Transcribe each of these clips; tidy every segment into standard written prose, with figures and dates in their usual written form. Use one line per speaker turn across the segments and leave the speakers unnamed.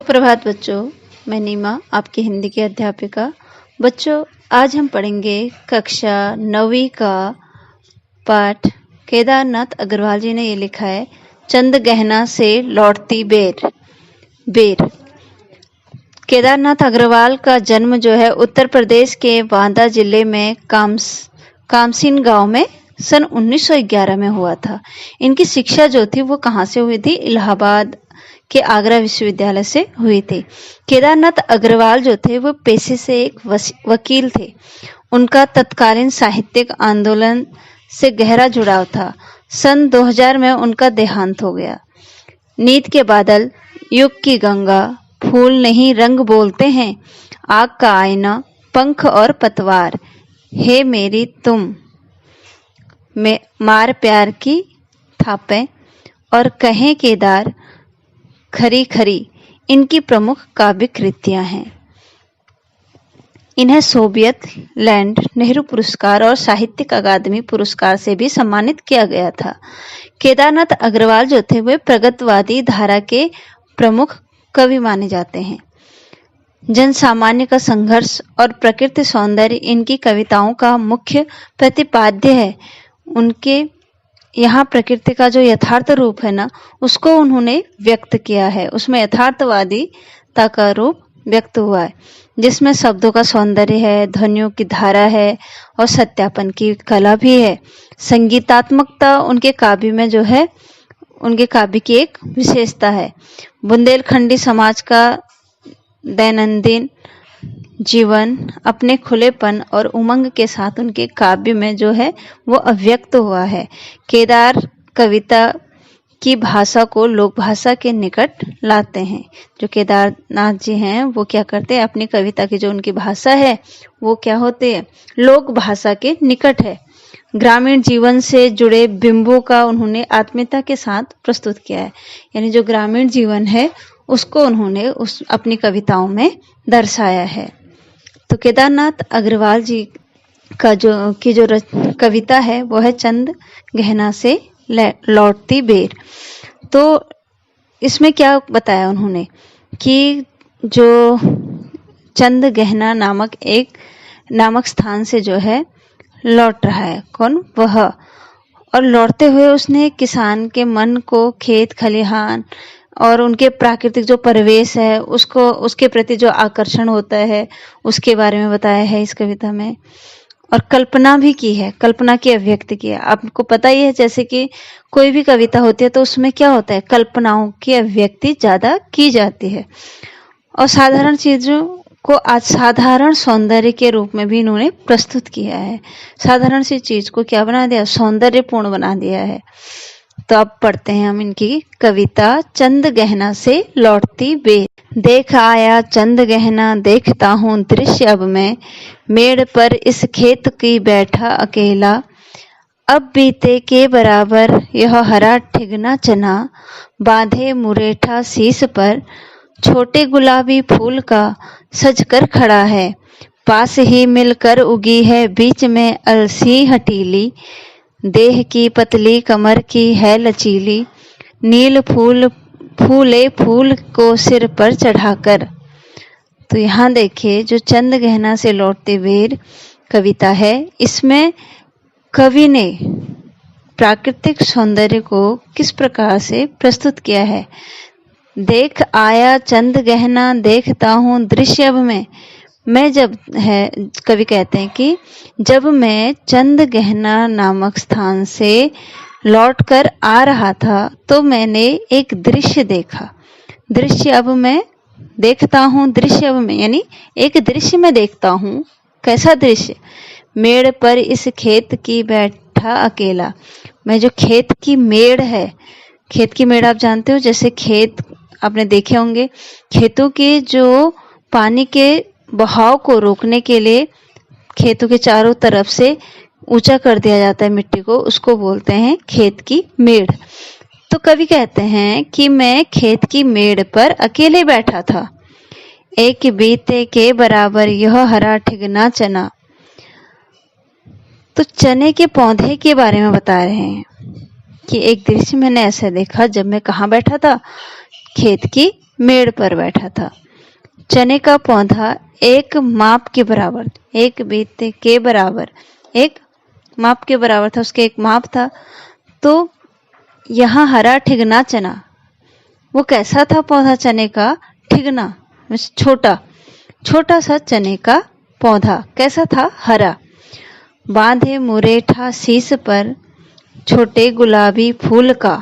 प्रभात बच्चों, मैं नीमा आपकी हिंदी की अध्यापिका। बच्चों, आज हम पढ़ेंगे कक्षा 9वीं का पाठ। केदारनाथ अग्रवाल जी ने ये लिखा है, चंद गहना से लौटती बेर। केदारनाथ अग्रवाल का जन्म जो है उत्तर प्रदेश के बांदा जिले में कामसीन गांव में सन 1911 में हुआ था। इनकी शिक्षा जो थी वो कहाँ से हुई थी? इलाहाबाद के आगरा विश्वविद्यालय से हुई थी। केदारनाथ अग्रवाल जो थे वो पेशे से एक वकील थे। उनका तत्कालीन साहित्यिक आंदोलन से गहरा जुड़ाव था। सन 2000 में उनका देहांत हो गया। नीत के बादल, युग की गंगा, फूल नहीं रंग बोलते हैं, आग का आईना, पंख और पतवार, हे मेरी तुम में मार प्यार की थापें और कहें केदार खरी खरी, इनकी प्रमुख काव्य कृतियां हैं। इन्हें सोवियत लैंड नेहरू पुरस्कार और साहित्यिक अकादमी पुरस्कार से भी सम्मानित किया गया था। केदारनाथ अग्रवाल जो थे वे प्रगतवादी धारा के प्रमुख कवि माने जाते हैं। जन सामान्य का संघर्ष और प्रकृति सौंदर्य इनकी कविताओं का मुख्य प्रतिपाद्य है। उनके यहाँ प्रकृति का जो यथार्थ रूप है ना, उसको उन्होंने व्यक्त किया है। उसमें यथार्थवादीता का रूप व्यक्त हुआ है, जिसमें शब्दों का सौंदर्य है, ध्वनियों की धारा है और सत्यापन की कला भी है। संगीतात्मकता उनके काव्य में जो है, उनके काव्य की एक विशेषता है। बुंदेलखंडी समाज का दैनंदिन जीवन अपने खुलेपन और उमंग के साथ उनके काव्य में जो है वो अव्यक्त हुआ है। केदार कविता की भाषा को लोक भाषा के निकट लाते हैं। जो केदारनाथ जी हैं वो क्या करते हैं, अपनी कविता की जो उनकी भाषा है वो क्या होती है, लोक भाषा के निकट है। ग्रामीण जीवन से जुड़े बिंबों का उन्होंने आत्मीयता के साथ प्रस्तुत किया है। यानी जो ग्रामीण जीवन है उसको उन्होंने अपनी कविताओं में दर्शाया है। तो केदारनाथ अग्रवाल जी का जो कविता है वो है चंद गहना से लौटती बेर। तो इसमें क्या बताया उन्होंने कि जो चंद गहना नामक स्थान से जो है लौट रहा है, कौन? वह। और लौटते हुए उसने किसान के मन को खेत खलिहान और उनके प्राकृतिक जो परिवेश है उसके प्रति जो आकर्षण होता है उसके बारे में बताया है इस कविता में। और कल्पना भी की है, कल्पना की अभिव्यक्त की है। आपको पता ही है, जैसे कि कोई भी कविता होती है तो उसमें क्या होता है, कल्पनाओं की अभिव्यक्ति ज्यादा की जाती है। और साधारण चीजों को आज साधारण सौंदर्य के रूप में भी इन्होंने प्रस्तुत किया है। साधारण सी चीज को क्या बना दिया, सौंदर्यपूर्ण बना दिया है। तो अब पढ़ते हैं हम इनकी कविता चंद गहना से लौटती बेर। देख आया चंद गहना, देखता हूँ दृश्य अब मैं, मेड़ पर इस खेत की बैठा अकेला, अब बीते के बराबर यह हरा ठिगना चना, बांधे मुरेठा शीस पर, छोटे गुलाबी फूल का सज कर खड़ा है, पास ही मिलकर उगी है बीच में अलसी हटीली, देह की पतली कमर की है लचीली, नील फूले फूल को सिर पर चढ़ाकर। तो यहाँ देखिए, जो चंद गहना से लौटते बेर कविता है, इसमें कवि ने प्राकृतिक सौंदर्य को किस प्रकार से प्रस्तुत किया है। देख आया चंद गहना, देखता हूँ दृश्य अब मैं जब है, कवि कहते हैं कि जब मैं चंद गहना नामक स्थान से लौटकर आ रहा था तो मैंने एक दृश्य देखा। दृश्य अब मैं देखता हूँ, दृश्य अब मैं यानी एक दृश्य में देखता हूँ। कैसा दृश्य? मेड़ पर इस खेत की बैठा अकेला। मैं जो खेत की मेड़ है, खेत की मेड़ आप जानते हो, जैसे खेत आपने देखे होंगे, खेतों के जो पानी के बहाव को रोकने के लिए खेतों के चारों तरफ से ऊंचा कर दिया जाता है मिट्टी को, उसको बोलते हैं खेत की मेड़। तो कवि कहते हैं कि मैं खेत की मेड़ पर अकेले बैठा था, एक बीते के बराबर यह हरा ठिगना चना। तो चने के पौधे के बारे में बता रहे हैं कि एक दृश्य मैंने ऐसा देखा जब मैं कहाँ बैठा था, खेत की मेड़ पर बैठा था। चने का पौधा एक माप के बराबर, एक बीते के बराबर, एक माप के बराबर था, उसके एक माप था। तो यहाँ हरा ठिगना चना, वो कैसा था पौधा चने का? ठिगना, छोटा छोटा सा चने का पौधा कैसा था? हरा। बांधे मुरेठा शीश पर छोटे गुलाबी फूल का।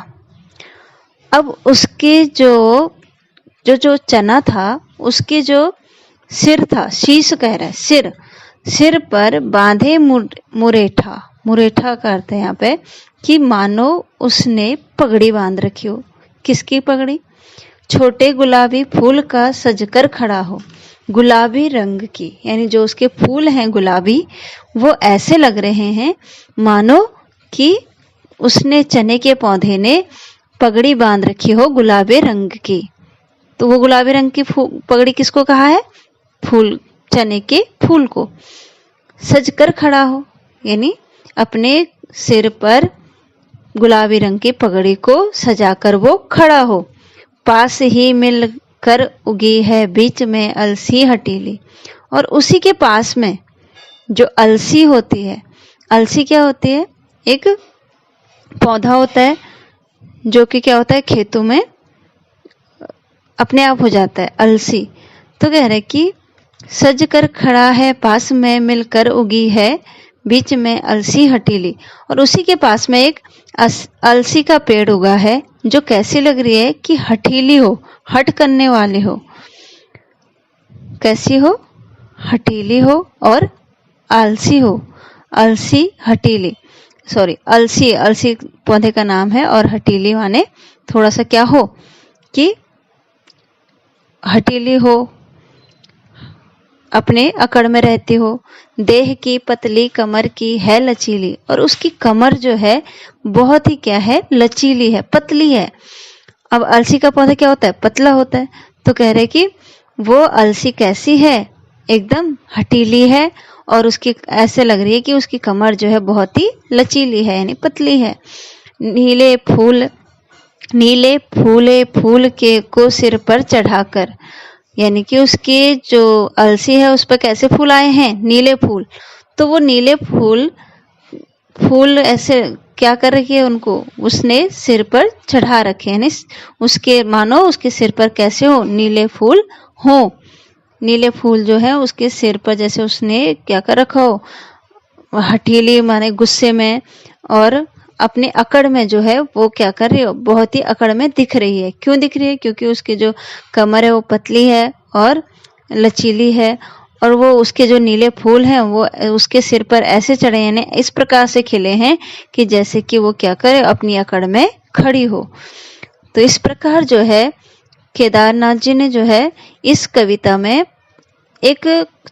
अब उसके जो चना था, उसके जो सिर था, शीश कह रहा है, सिर पर बांधे मुरेठा, मुरेठा का अर्थ है यहाँ पे कि मानो उसने पगड़ी बांध रखी हो। किसकी पगड़ी? छोटे गुलाबी फूल का सजकर खड़ा हो। गुलाबी रंग की, यानी जो उसके फूल हैं गुलाबी, वो ऐसे लग रहे हैं मानो कि उसने चने के पौधे ने पगड़ी बांध रखी हो गुलाबी रंग की। तो वो गुलाबी रंग की पगड़ी किसको कहा है? फूल, चने के फूल को। सजकर खड़ा हो, यानी अपने सिर पर गुलाबी रंग की पगड़ी को सजाकर वो खड़ा हो। पास ही मिलकर उगी है बीच में अलसी हटीली, और उसी के पास में जो अलसी होती है, अलसी क्या होती है? एक पौधा होता है जो कि क्या होता है, खेतों में अपने आप हो जाता है, अलसी। तो कह रहे कि सज कर खड़ा है पास में मिलकर उगी है बीच में अलसी हटीली, और उसी के पास में एक अलसी का पेड़ उगा है जो कैसी लग रही है कि हठीली हो, हट करने वाली हो। कैसी हो? हठीली हो और आलसी हो। अलसी हठीली, सॉरी, अलसी पौधे का नाम है, और हठीली माने थोड़ा सा क्या हो कि हठीली हो, अपने अकड़ में रहती हो। देह की पतली कमर की है लचीली, और उसकी कमर जो है बहुत ही क्या है? लचीली है, पतली है। अब अलसी का पौधा क्या होता है? पतला होता है। तो कह रहे कि वो अलसी कैसी है? एकदम हठीली है, और उसकी ऐसे लग रही है कि उसकी कमर जो है बहुत ही लचीली है, यानी पतली है। नीले फूले के को सिर पर चढ़ाकर, यानी कि उसके जो अलसी है उस पर कैसे फूल आए हैं? नीले फूल। तो वो नीले फूल ऐसे क्या कर रखी है? उनको उसने सिर पर चढ़ा रखे, यानी उसके मानो उसके सिर पर कैसे हो? नीले फूल हो। नीले फूल जो है उसके सिर पर जैसे उसने क्या कर रखा हो? हठीली माने गुस्से में, और अपने अकड़ में जो है वो क्या कर रही हो? बहुत ही अकड़ में दिख रही है। क्यों दिख रही है? क्योंकि उसकी जो कमर है वो पतली है और लचीली है, और वो उसके जो नीले फूल हैं वो उसके सिर पर ऐसे चढ़े, यानी इस प्रकार से खिले हैं कि जैसे कि वो क्या करे? अपनी अकड़ में खड़ी हो। तो इस प्रकार जो है केदारनाथ जी ने जो है इस कविता में एक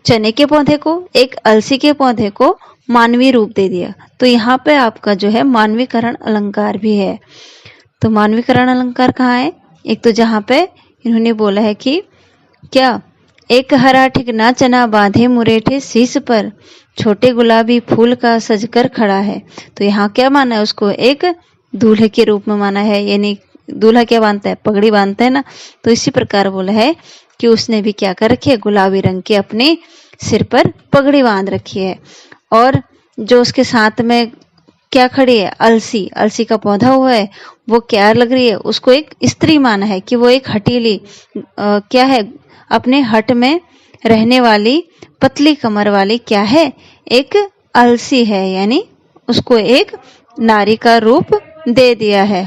चने के पौधे को, एक अलसी के पौधे को मानवीय रूप दे दिया। तो यहाँ पे आपका जो है मानवीकरण अलंकार भी है। तो मानवीकरण अलंकार कहाँ है? एक तो जहाँ पे इन्होंने बोला है कि क्या, एक हरा ठिगना चना बांधे मुरेठे शीश पर छोटे गुलाबी फूल का सजकर खड़ा है। तो यहाँ क्या माना है उसको? एक दूल्हे के रूप में माना है, यानी दूल्हा क्या बांधता है? पगड़ी बांधता है ना। तो इसी प्रकार बोला है कि उसने भी क्या कर रखी है? गुलाबी रंग की अपने सिर पर पगड़ी बांध रखी है। और जो उसके साथ में क्या खड़ी है? अलसी, अलसी का पौधा हुआ है, वो क्या लग रही है? उसको एक स्त्री माना है कि वो एक हठीली क्या है? अपने हट में रहने वाली पतली कमर वाली क्या है? एक अलसी है, यानी उसको एक नारी का रूप दे दिया है।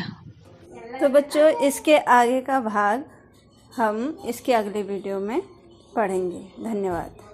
तो बच्चों इसके आगे का भाग हम इसके अगले वीडियो में पढ़ेंगे। धन्यवाद।